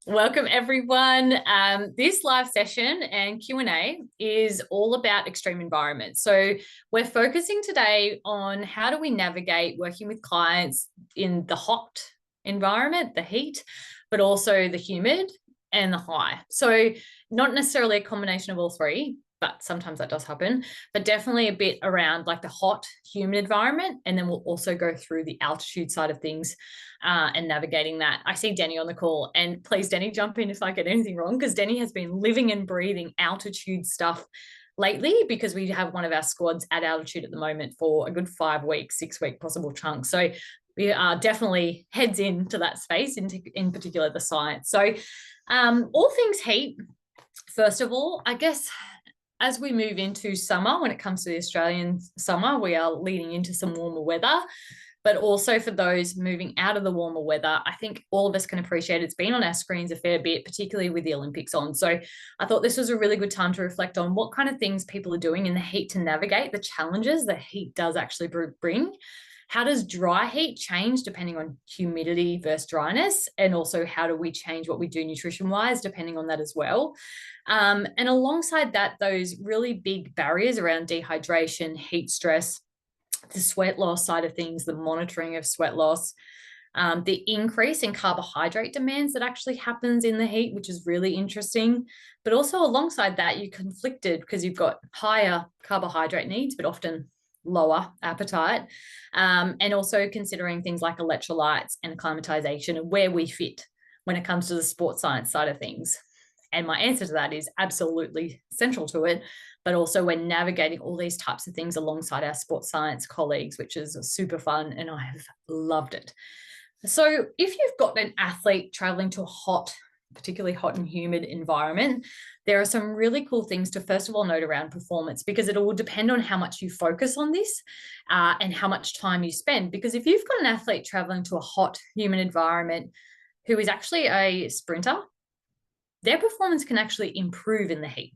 Welcome everyone. This live session and Q&A is all about extreme environments. So we're focusing today on how do we navigate working with clients in the hot environment, the heat, but also the humid and the high. So not necessarily a combination of all three, but sometimes that does happen, but definitely a bit around like the hot, humid environment. And then we'll also go through the altitude side of things and navigating that. I see Denny on the call, and please, Denny, jump in if I get anything wrong, because Denny has been living and breathing altitude stuff lately because we have one of our squads at altitude at the moment for a good 5 weeks, 6-week possible chunk. So we are definitely heads into that space, in particular the science. So all things heat, first of all, I guess as we move into summer, when it comes to the Australian summer, we are leading into some warmer weather. But also for those moving out of the warmer weather, I think all of us can appreciate it's been on our screens a fair bit, particularly with the Olympics on. So I thought this was a really good time to reflect on what kind of things people are doing in the heat to navigate the challenges that heat does actually bring. How does dry heat change depending on humidity versus dryness? And also how do we change what we do nutrition-wise depending on that as well? And alongside that, those really big barriers around dehydration, heat stress, the sweat loss side of things, the monitoring of sweat loss, the increase in carbohydrate demands that actually happens in the heat, which is really interesting. But also alongside that, you're conflicted because you've got higher carbohydrate needs, but often lower appetite. And also considering things like electrolytes and acclimatization and where we fit when it comes to the sports science side of things. And my answer to that is absolutely central to it. But also we're navigating all these types of things alongside our sports science colleagues, which is super fun, and I have loved it. So if you've got an athlete traveling to a hot, particularly hot and humid environment, there are some really cool things to first of all note around performance, because it will depend on how much you focus on this and how much time you spend. Because if you've got an athlete traveling to a hot, humid environment who is actually a sprinter, their performance can actually improve in the heat.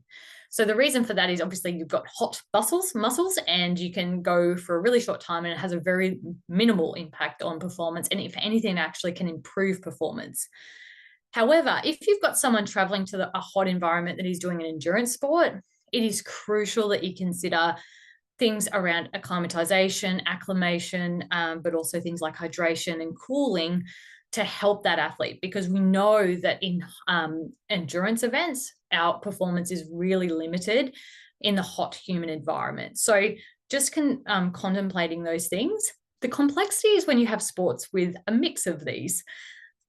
So the reason for that is obviously you've got hot muscles, and you can go for a really short time and it has a very minimal impact on performance. And if anything, actually can improve performance. However, if you've got someone traveling to a hot environment that is doing an endurance sport, it is crucial that you consider things around acclimatization, acclimation, but also things like hydration and cooling to help that athlete, because we know that in endurance events, our performance is really limited in the hot, humid environment. So just contemplating those things. The complexity is when you have sports with a mix of these.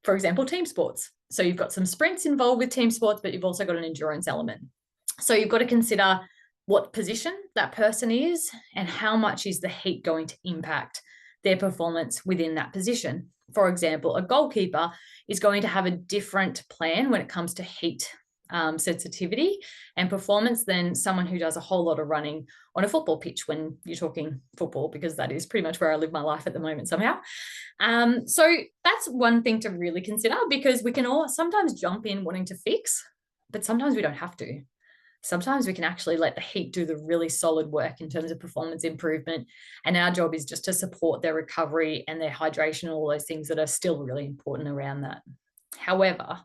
For example, team sports. So you've got some sprints involved with team sports, but you've also got an endurance element. So you've got to consider what position that person is and how much is the heat going to impact their performance within that position. For example, a goalkeeper is going to have a different plan when it comes to heat sensitivity and performance than someone who does a whole lot of running on a football pitch, when you're talking football, because that is pretty much where I live my life at the moment somehow. So that's one thing to really consider, because we can all sometimes jump in wanting to fix, but sometimes we don't have to. Sometimes we can actually let the heat do the really solid work in terms of performance improvement. And our job is just to support their recovery and their hydration, all those things that are still really important around that. However,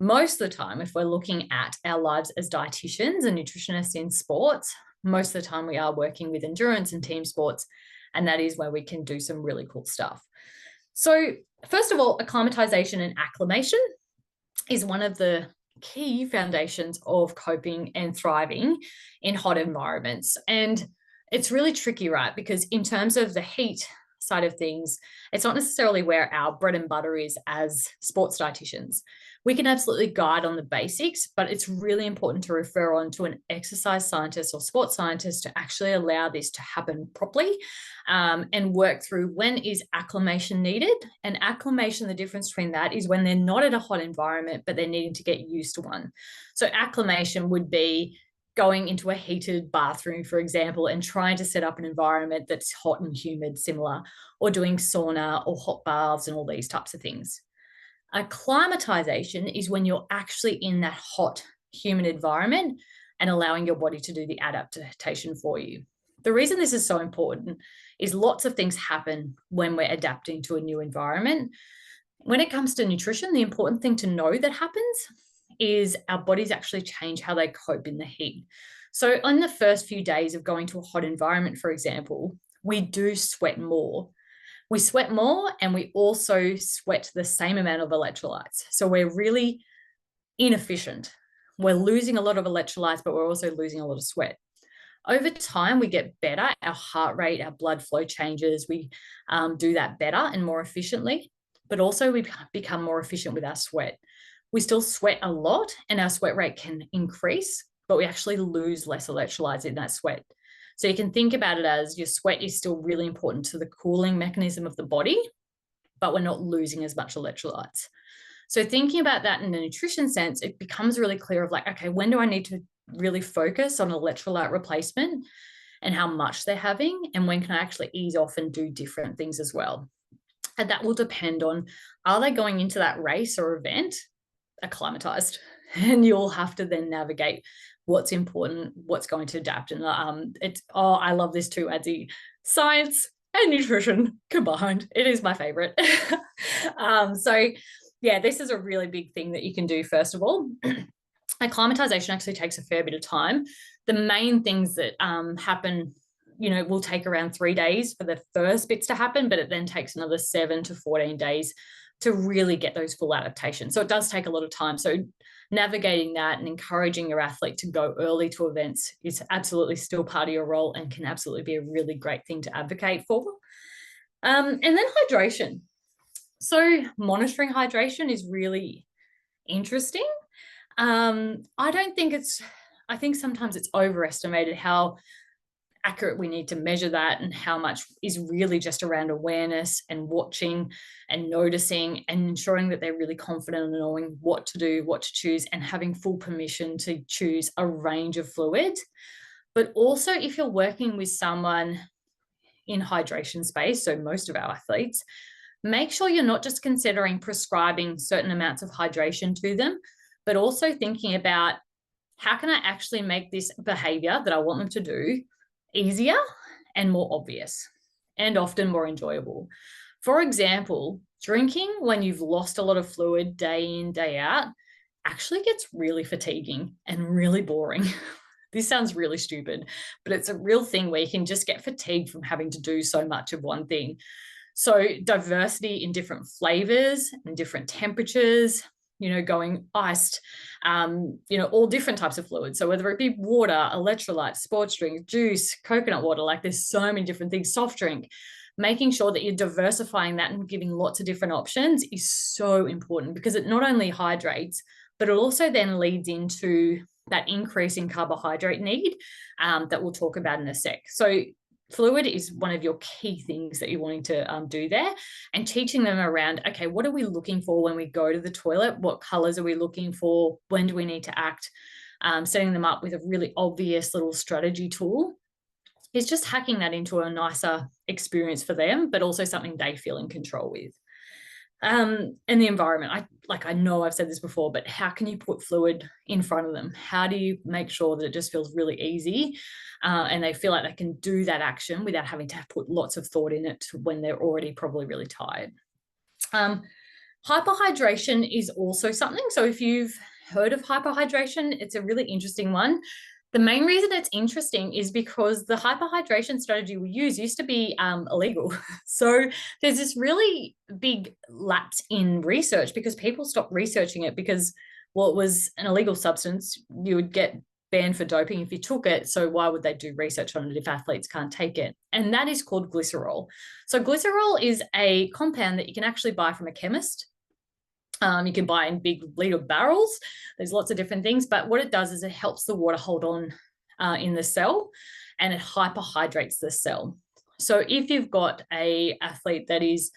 most of the time, if we're looking at our lives as dietitians and nutritionists in sports, most of the time we are working with endurance and team sports, and that is where we can do some really cool stuff. So first of all, acclimatization and acclimation is one of the key foundations of coping and thriving in hot environments. And it's really tricky, right? Because in terms of the heat side of things, it's not necessarily where our bread and butter is as sports dietitians. We can absolutely guide on the basics, but it's really important to refer on to an exercise scientist or sports scientist to actually allow this to happen properly and work through when is acclimation needed. And acclimation, the difference between that is when they're not at a hot environment, but they're needing to get used to one. So acclimation would be going into a heated bathroom, for example, and trying to set up an environment that's hot and humid, similar, or doing sauna or hot baths and all these types of things. Acclimatization is when you're actually in that hot, humid environment and allowing your body to do the adaptation for you. The reason this is so important is lots of things happen when we're adapting to a new environment. When it comes to nutrition, the important thing to know that happens is our bodies actually change how they cope in the heat. So on the first few days of going to a hot environment, for example, we do sweat more. We sweat more and we also sweat the same amount of electrolytes. So we're really inefficient. We're losing a lot of electrolytes, but we're also losing a lot of sweat. Over time, we get better. Our heart rate, our blood flow changes. We do that better and more efficiently, but also we become more efficient with our sweat. We still sweat a lot and our sweat rate can increase, but we actually lose less electrolytes in that sweat. So you can think about it as your sweat is still really important to the cooling mechanism of the body, but we're not losing as much electrolytes. So thinking about that in a nutrition sense, it becomes really clear of like, okay, when do I need to really focus on electrolyte replacement and how much they're having, and when can I actually ease off and do different things as well? And that will depend on, are they going into that race or event acclimatized? And you'll have to then navigate what's important, what's going to adapt. And I love this too, Adzi. Science and nutrition combined. It is my favorite. So yeah, this is a really big thing that you can do, first of all. Acclimatization actually takes a fair bit of time. The main things that happen, will take around 3 days for the first bits to happen, but it then takes another 7 to 14 days to really get those full adaptations. So it does take a lot of time. So navigating that and encouraging your athlete to go early to events is absolutely still part of your role and can absolutely be a really great thing to advocate for. And then hydration. So monitoring hydration is really interesting. I think sometimes it's overestimated how accurate we need to measure that and how much is really just around awareness and watching and noticing and ensuring that they're really confident in knowing what to do, what to choose, and having full permission to choose a range of fluids. But also if you're working with someone in hydration space, so most of our athletes, make sure you're not just considering prescribing certain amounts of hydration to them, but also thinking about how can I actually make this behavior that I want them to do easier and more obvious and often more enjoyable. For example, drinking when you've lost a lot of fluid day in, day out actually gets really fatiguing and really boring. This sounds really stupid, but it's a real thing where you can just get fatigued from having to do so much of one thing. So diversity in different flavors and different temperatures, going iced, all different types of fluids. So whether it be water, electrolytes, sports drink, juice, coconut water, like there's so many different things, soft drink, making sure that you're diversifying that and giving lots of different options is so important because it not only hydrates, but it also then leads into that increase in carbohydrate need that we'll talk about in a sec. So fluid is one of your key things that you're wanting to do there, and teaching them around, okay, what are we looking for when we go to the toilet? What colors are we looking for? When do we need to act? Setting them up with a really obvious little strategy tool is just hacking that into a nicer experience for them, but also something they feel in control with. And the environment, I know I've said this before, but how can you put fluid in front of them? How do you make sure that it just feels really easy and they feel like they can do that action without having to put lots of thought in it when they're already probably really tired? Hyperhydration is also something. So if you've heard of hyperhydration, it's a really interesting one. The main reason it's interesting is because the hyperhydration strategy we use used to be illegal. So there's this really big lapse in research because people stopped researching it because, well, it was an illegal substance. You would get banned for doping if you took it. So why would they do research on it if athletes can't take it? And that is called glycerol. So glycerol is a compound that you can actually buy from a chemist. You can buy in big liter barrels. There's lots of different things, but what it does is it helps the water hold on in the cell and it hyperhydrates the cell. So if you've got an athlete that is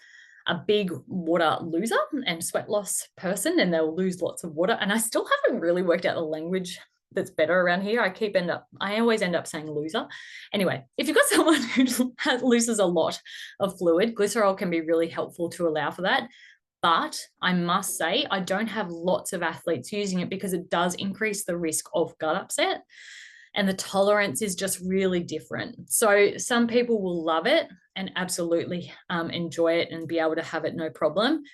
a big water loser and sweat loss person, and they'll lose lots of water, and I still haven't really worked out the language that's better around here. I always end up saying loser. Anyway, if you've got someone who loses a lot of fluid, glycerol can be really helpful to allow for that. But I must say, I don't have lots of athletes using it because it does increase the risk of gut upset and the tolerance is just really different. So some people will love it and absolutely enjoy it and be able to have it no problem.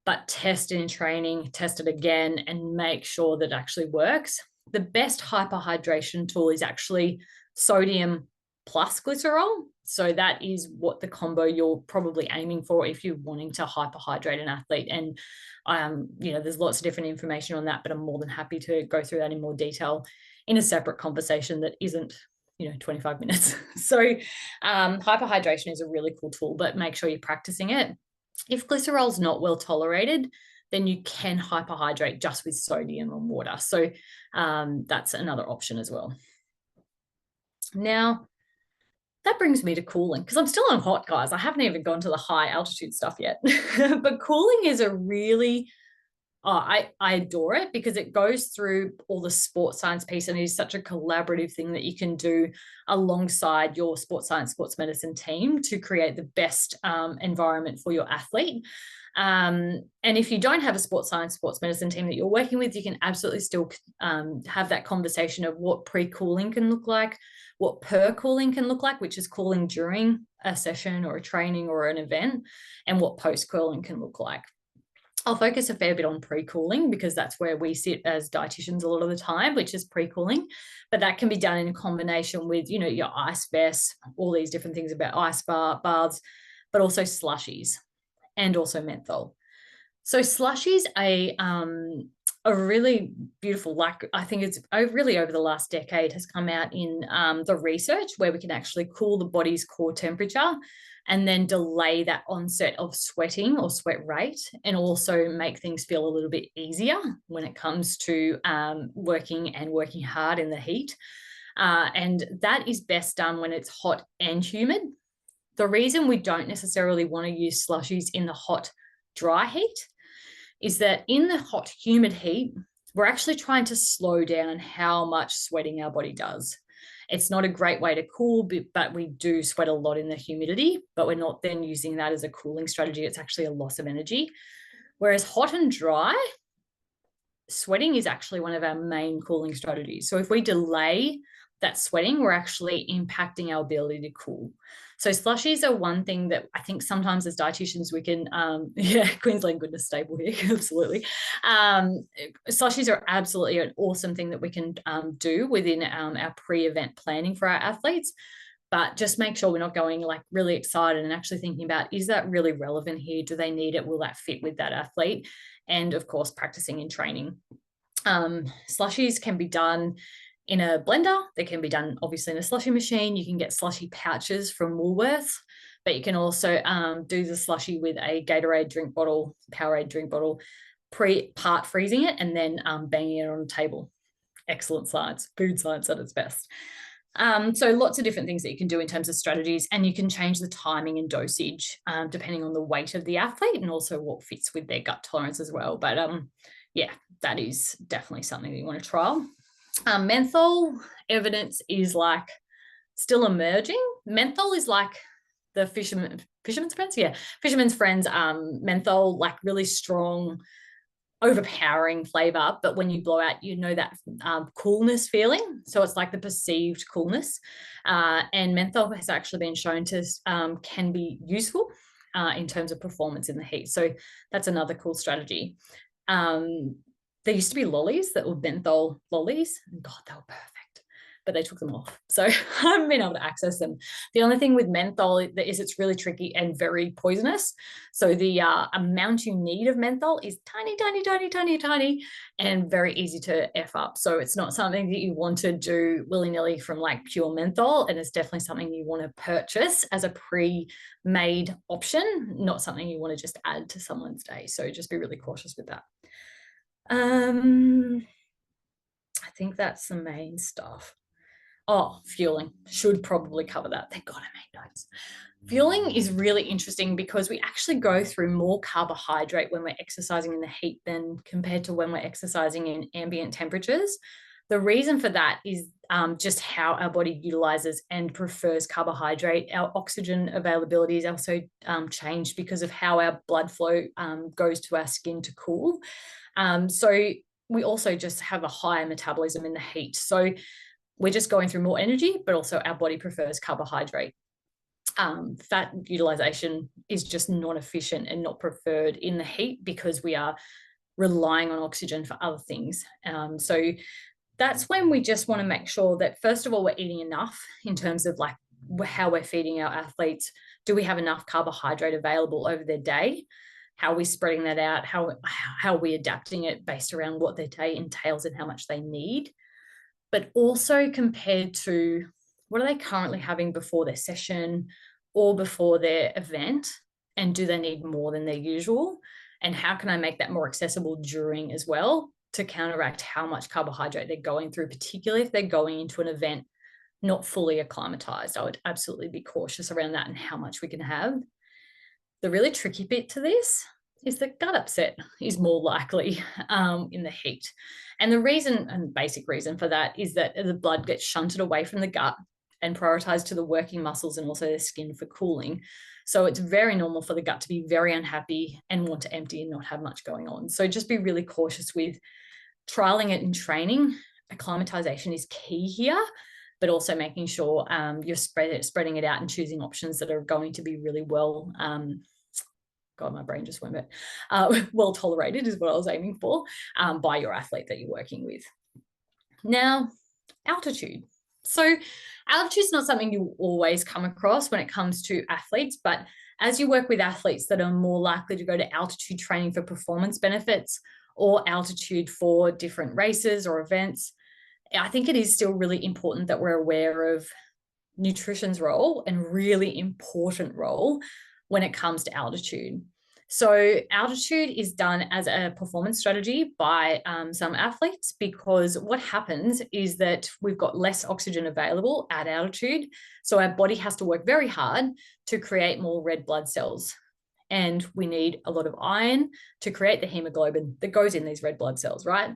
but test it in training, test it again, and make sure that it actually works. The best hyperhydration tool is actually sodium plus glycerol. So that is what the combo you're probably aiming for if you're wanting to hyperhydrate an athlete. And there's lots of different information on that, but I'm more than happy to go through that in more detail in a separate conversation that isn't 25 minutes. So hyperhydration is a really cool tool, but make sure you're practicing it. If glycerol is not well tolerated, then you can hyperhydrate just with sodium and water. So that's another option as well. Now, that brings me to cooling, because I'm still on hot, guys. I haven't even gone to the high altitude stuff yet. But cooling is a really, I adore it, because it goes through all the sports science piece, and it is such a collaborative thing that you can do alongside your sports science, sports medicine team to create the best environment for your athlete. And if you don't have a sports science, sports medicine team that you're working with, you can absolutely still have that conversation of what pre-cooling can look like, what per-cooling can look like, which is cooling during a session or a training or an event, and what post-cooling can look like. I'll focus a fair bit on pre-cooling, because that's where we sit as dietitians a lot of the time, which is pre-cooling. But that can be done in combination with, your ice vests, all these different things about ice baths, but also slushies and also menthol. So slushies a really beautiful, I think it's really over the last decade has come out in the research where we can actually cool the body's core temperature and then delay that onset of sweating or sweat rate, and also make things feel a little bit easier when it comes to working hard in the heat. And that is best done when it's hot and humid. The reason we don't necessarily want to use slushies in the hot, dry heat is that in the hot, humid heat, we're actually trying to slow down how much sweating our body does. It's not a great way to cool, but we do sweat a lot in the humidity, but we're not then using that as a cooling strategy. It's actually a loss of energy. Whereas hot and dry, sweating is actually one of our main cooling strategies. So if we delay that sweating, we're actually impacting our ability to cool. So slushies are one thing that I think sometimes as dietitians we can, Queensland goodness stable here, absolutely. Slushies are absolutely an awesome thing that we can do within our pre-event planning for our athletes. But just make sure we're not going like really excited and actually thinking about, is that really relevant here? Do they need it? Will that fit with that athlete? And of course, practicing in training. Slushies can be done in a blender. They can be done obviously in a slushy machine. You can get slushy pouches from Woolworths, but you can also do the slushy with a Gatorade drink bottle, Powerade drink bottle, part freezing it and then banging it on a table. Excellent science, food science at its best. So lots of different things that you can do in terms of strategies, and you can change the timing and dosage depending on the weight of the athlete and also what fits with their gut tolerance as well. But yeah, that is definitely something that you want to trial. Menthol evidence is like still emerging. Menthol is like the fisherman's friends. Yeah, fisherman's friends. Menthol, like really strong, overpowering flavor, but when you blow out, that coolness feeling. So it's like the perceived coolness. And menthol has actually been shown to can be useful in terms of performance in the heat. So that's another cool strategy. There used to be lollies that were menthol lollies, and God, they were perfect, but they took them off. So I haven't been able to access them. The only thing with menthol is it's really tricky and very poisonous. So the amount you need of menthol is tiny, tiny, tiny, tiny, tiny, and very easy to F up. So it's not something that you want to do willy-nilly from like pure menthol. And it's definitely something you want to purchase as a pre-made option, not something you want to just add to someone's day. So just be really cautious with that. I think that's the main stuff. Oh, fueling. Should probably cover that. Thank God I made notes. Fueling is really interesting because we actually go through more carbohydrate when we're exercising in the heat than compared to when we're exercising in ambient temperatures. The reason for that is just how our body utilizes and prefers carbohydrate. Our oxygen availability is also changed because of how our blood flow goes to our skin to cool. So we also just have a higher metabolism in the heat. So we're just going through more energy, but also our body prefers carbohydrate. fat utilization is just not efficient and not preferred in the heat because we are relying on oxygen for other things. So that's when we just want to make sure that, first of all, we're eating enough in terms of like how we're feeding our athletes. Do we have enough carbohydrate available over their day? How are we spreading that out? How are we adapting it based around what their day entails and how much they need? But also compared to what are they currently having before their session or before their event? And do they need more than their usual? And how can I make that more accessible during as well to counteract how much carbohydrate they're going through, particularly if they're going into an event not fully acclimatized? I would absolutely be cautious around that and how much we can have. The really tricky bit to this is that gut upset is more likely in the heat. And the reason, and basic reason for that, is that the blood gets shunted away from the gut and prioritized to the working muscles and also the skin for cooling. So it's very normal for the gut to be very unhappy and want to empty and not have much going on. So just be really cautious with trialing it in training. Acclimatization is key here, but also making sure you're spreading it out and choosing options that are going to be really well, God, my brain just went bit, well tolerated is what I was aiming for, by your athlete that you're working with. Now, altitude. So altitude is not something you always come across when it comes to athletes, but as you work with athletes that are more likely to go to altitude training for performance benefits or altitude for different races or events, I think it is still really important that we're aware of nutrition's role and really important role when it comes to altitude. So altitude is done as a performance strategy by some athletes, because what happens is that we've got less oxygen available at altitude. So our body has to work very hard to create more red blood cells. And we need a lot of iron to create the hemoglobin that goes in these red blood cells, right?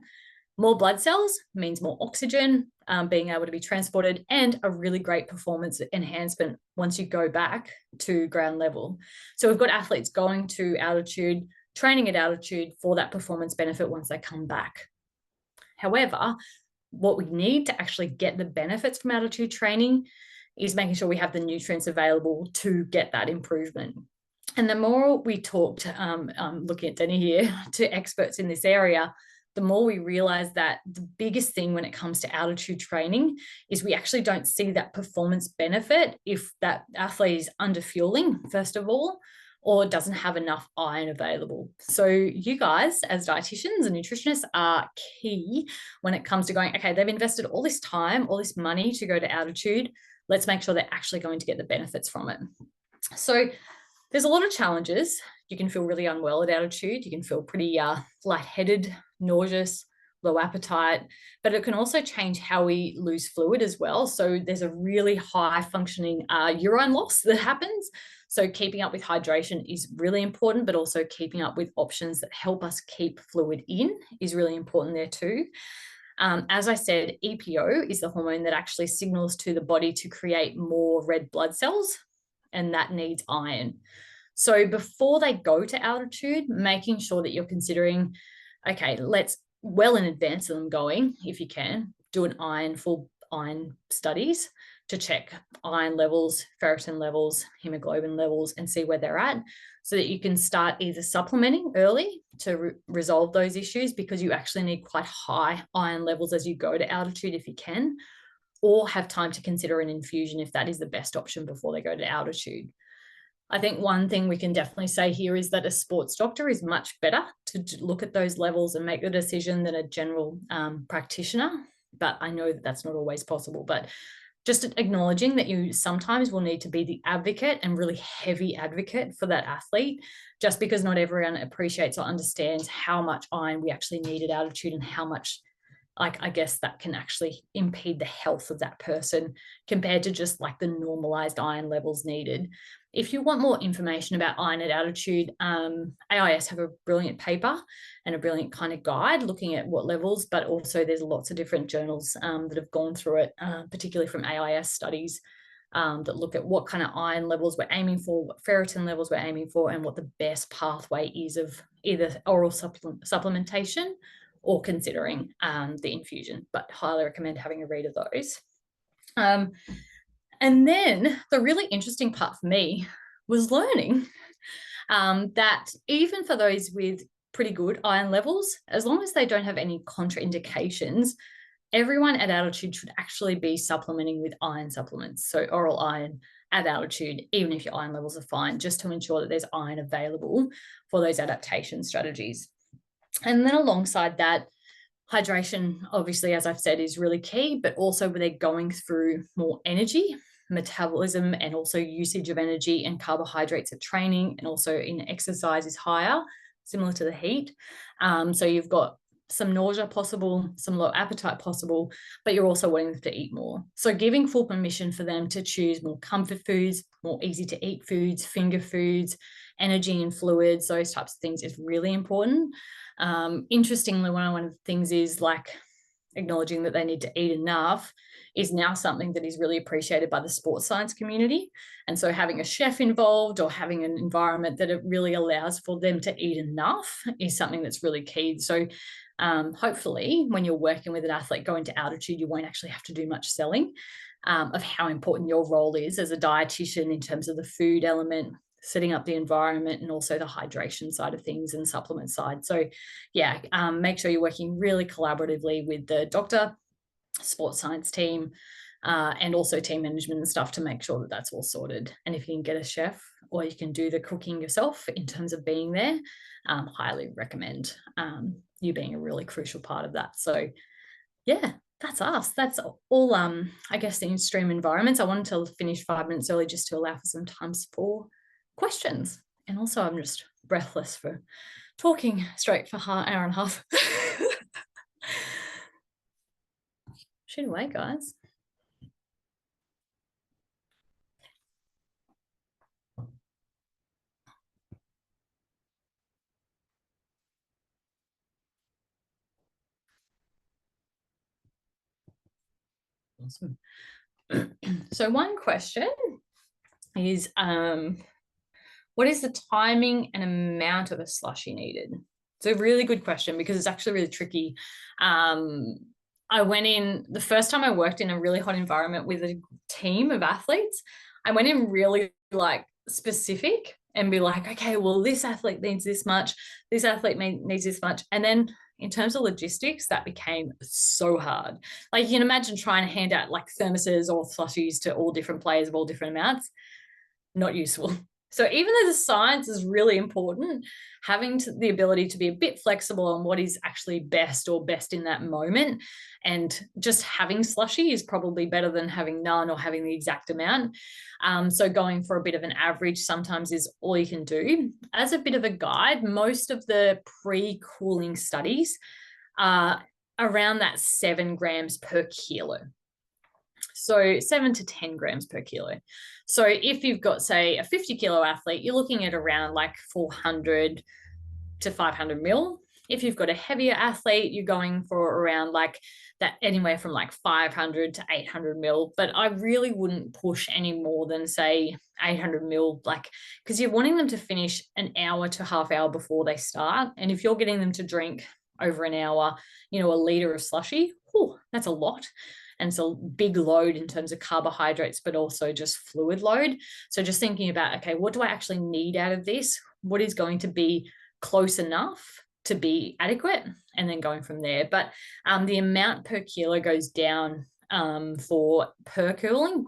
More blood cells means more oxygen being able to be transported, and a really great performance enhancement once you go back to ground level. So we've got athletes going to altitude, training at altitude for that performance benefit once they come back. However, what we need to actually get the benefits from altitude training is making sure we have the nutrients available to get that improvement. And the more we talk to, I'm looking at Denny here, to experts in this area, the more we realize that the biggest thing when it comes to altitude training is we actually don't see that performance benefit if that athlete is under fueling, first of all, or doesn't have enough iron available. So you guys as dietitians and nutritionists are key when it comes to going, okay, they've invested all this time, all this money to go to altitude. Let's make sure they're actually going to get the benefits from it. So there's a lot of challenges. You can feel really unwell at altitude. You can feel pretty lightheaded, nauseous, low appetite, but it can also change how we lose fluid as well. So there's a really high functioning urine loss that happens. So keeping up with hydration is really important, but also keeping up with options that help us keep fluid in is really important there too. As I said, EPO is the hormone that actually signals to the body to create more red blood cells, and that needs iron. So before they go to altitude, making sure that you're considering, okay, let's, well in advance of them going, if you can, do full iron studies to check iron levels, ferritin levels, hemoglobin levels, and see where they're at, so that you can start either supplementing early to resolve those issues, because you actually need quite high iron levels as you go to altitude if you can, or have time to consider an infusion if that is the best option before they go to altitude. I think one thing we can definitely say here is that a sports doctor is much better to look at those levels and make the decision than a general practitioner. But I know that that's not always possible. But just acknowledging that you sometimes will need to be the advocate, and really heavy advocate, for that athlete, just because not everyone appreciates or understands how much iron we actually need at altitude, and how much, like, I guess that can actually impede the health of that person compared to just like the normalized iron levels needed. If you want more information about iron at altitude, AIS have a brilliant paper and a brilliant kind of guide looking at what levels, but also there's lots of different journals that have gone through it, particularly from AIS studies that look at what kind of iron levels we're aiming for, what ferritin levels we're aiming for, and what the best pathway is of either oral supplementation or considering the infusion. But highly recommend having a read of those. And then the really interesting part for me was learning that even for those with pretty good iron levels, as long as they don't have any contraindications, everyone at altitude should actually be supplementing with iron supplements. So oral iron at altitude, even if your iron levels are fine, just to ensure that there's iron available for those adaptation strategies. And then alongside that, hydration, obviously, as I've said, is really key, but also when they're going through more energy, metabolism, and also usage of energy and carbohydrates at training and also in exercise is higher, similar to the heat. So you've got some nausea possible, some low appetite possible, but you're also wanting them to eat more. So giving full permission for them to choose more comfort foods, more easy to eat foods, finger foods, energy and fluids, those types of things is really important. Interestingly, one of the things is like acknowledging that they need to eat enough is now something that is really appreciated by the sports science community. And so having a chef involved or having an environment that it really allows for them to eat enough is something that's really key. So hopefully when you're working with an athlete going to altitude, you won't actually have to do much selling of how important your role is as a dietitian in terms of the food element, setting up the environment, and also the hydration side of things and supplement side. So yeah, make sure you're working really collaboratively with the doctor, sports science team, and also team management and stuff to make sure that that's all sorted. And if you can get a chef or you can do the cooking yourself in terms of being there, highly recommend you being a really crucial part of that. So yeah, that's us. That's all, I guess, the extreme environments. I wanted to finish 5 minutes early just to allow for some time for questions. And also I'm just breathless for talking straight for an hour and a half. Shoot away, guys. Awesome. So one question is, what is the timing and amount of a slushy needed? It's a really good question because it's actually really tricky. I went in, the first time I worked in a really hot environment with a team of athletes, I went in really like specific and be like, okay, well, this athlete needs this much, this athlete needs this much. And then in terms of logistics, that became so hard. Like you can imagine trying to hand out like thermoses or slushies to all different players of all different amounts, not useful. So even though the science is really important, having the ability to be a bit flexible on what is actually best or best in that moment, and just having slushy is probably better than having none or having the exact amount. So going for a bit of an average sometimes is all you can do. As a bit of a guide, most of the pre-cooling studies are around that 7 grams per kilo. So 7 to 10 grams per kilo. So if you've got, say, a 50 kilo athlete, you're looking at around like 400 to 500 mil. If you've got a heavier athlete, you're going for around like that, anywhere from like 500 to 800 mil. But I really wouldn't push any more than, say, 800 mil, like, because you're wanting them to finish an hour to half hour before they start. And if you're getting them to drink over an hour, a liter of slushy, that's a lot. And it's a big load in terms of carbohydrates, but also just fluid load. So just thinking about, okay, what do I actually need out of this? What is going to be close enough to be adequate? And then going from there. But the amount per kilo goes down for percooling.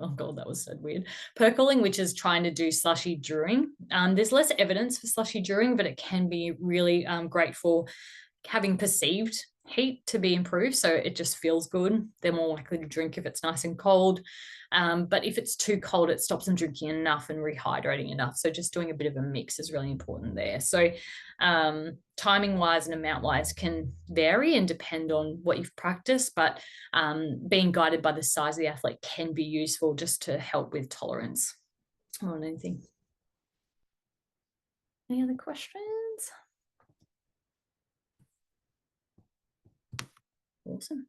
Oh God, that was so weird. Percooling, which is trying to do slushy during. There's less evidence for slushy during, but it can be really great for having perceived heat to be improved, so it just feels good. They're more likely to drink if it's nice and cold, but if it's too cold, it stops them drinking enough and rehydrating enough. So just doing a bit of a mix is really important there. So timing wise and amount wise can vary and depend on what you've practiced, but being guided by the size of the athlete can be useful just to help with tolerance. On anything. Any other questions? Awesome.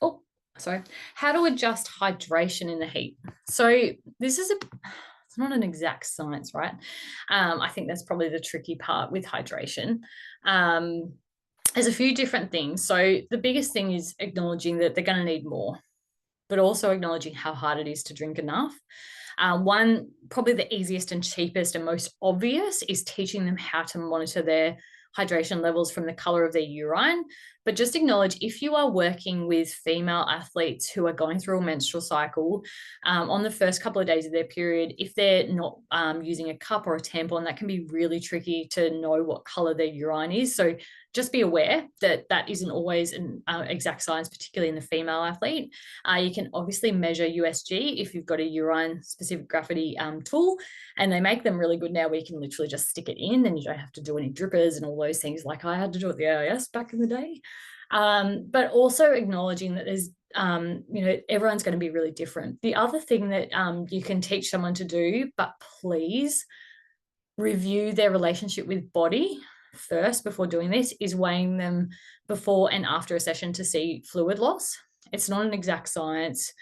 Oh, sorry. How to adjust hydration in the heat. So this is it's not an exact science, right? I think that's probably the tricky part with hydration. There's a few different things. So the biggest thing is acknowledging that they're going to need more. but also acknowledging how hard it is to drink enough. One, probably the easiest and cheapest and most obvious, is teaching them how to monitor their hydration levels from the color of their urine. But just acknowledge, if you are working with female athletes who are going through a menstrual cycle, on the first couple of days of their period, if they're not using a cup or a tampon, that can be really tricky to know what color their urine is. So just be aware that that isn't always an exact science, particularly in the female athlete. You can obviously measure USG if you've got a urine specific gravity tool, and they make them really good now where you can literally just stick it in and you don't have to do any drippers and all those things like I had to do at the AIS back in the day. But also acknowledging that there's everyone's going to be really different. The other thing that you can teach someone to do, but please review their relationship with body first before doing this, is weighing them before and after a session to see fluid loss. It's not an exact science.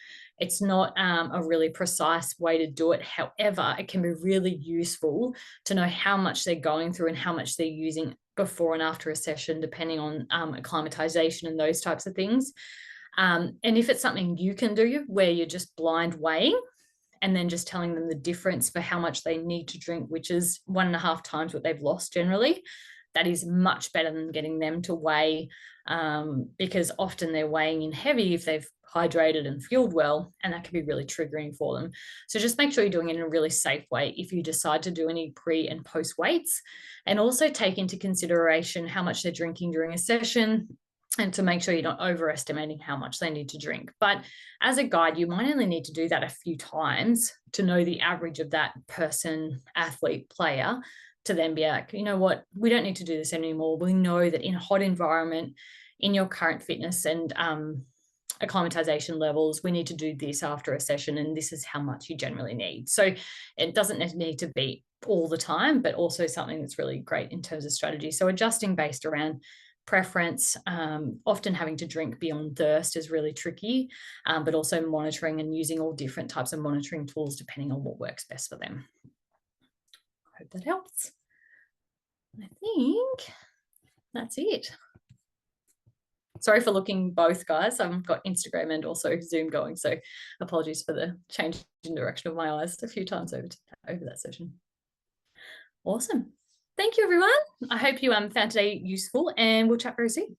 It's not a really precise way to do it. However, it can be really useful to know how much they're going through and how much they're using before and after a session, depending on acclimatization and those types of things. And if it's something you can do where you're just blind weighing and then just telling them the difference for how much they need to drink, which is 1.5 times what they've lost generally, that is much better than getting them to weigh, because often they're weighing in heavy if they've hydrated and fueled well, and that can be really triggering for them. So just make sure you're doing it in a really safe way if you decide to do any pre and post weights, and also take into consideration how much they're drinking during a session, and to make sure you're not overestimating how much they need to drink. But as a guide, you might only need to do that a few times to know the average of that person, athlete, player, to then be like, you know what, we don't need to do this anymore. We know that in a hot environment, in your current fitness and acclimatization levels, we need to do this after a session, and this is how much you generally need. So it doesn't need to be all the time, but also something that's really great in terms of strategy. So adjusting based around preference, often having to drink beyond thirst is really tricky, but also monitoring and using all different types of monitoring tools depending on what works best for them. I hope that helps. I think that's it. Sorry for looking both, guys. I've got Instagram and also Zoom going, so apologies for the change in direction of my eyes a few times over that session. Awesome. Thank you, everyone. I hope you found today useful, and we'll chat very soon.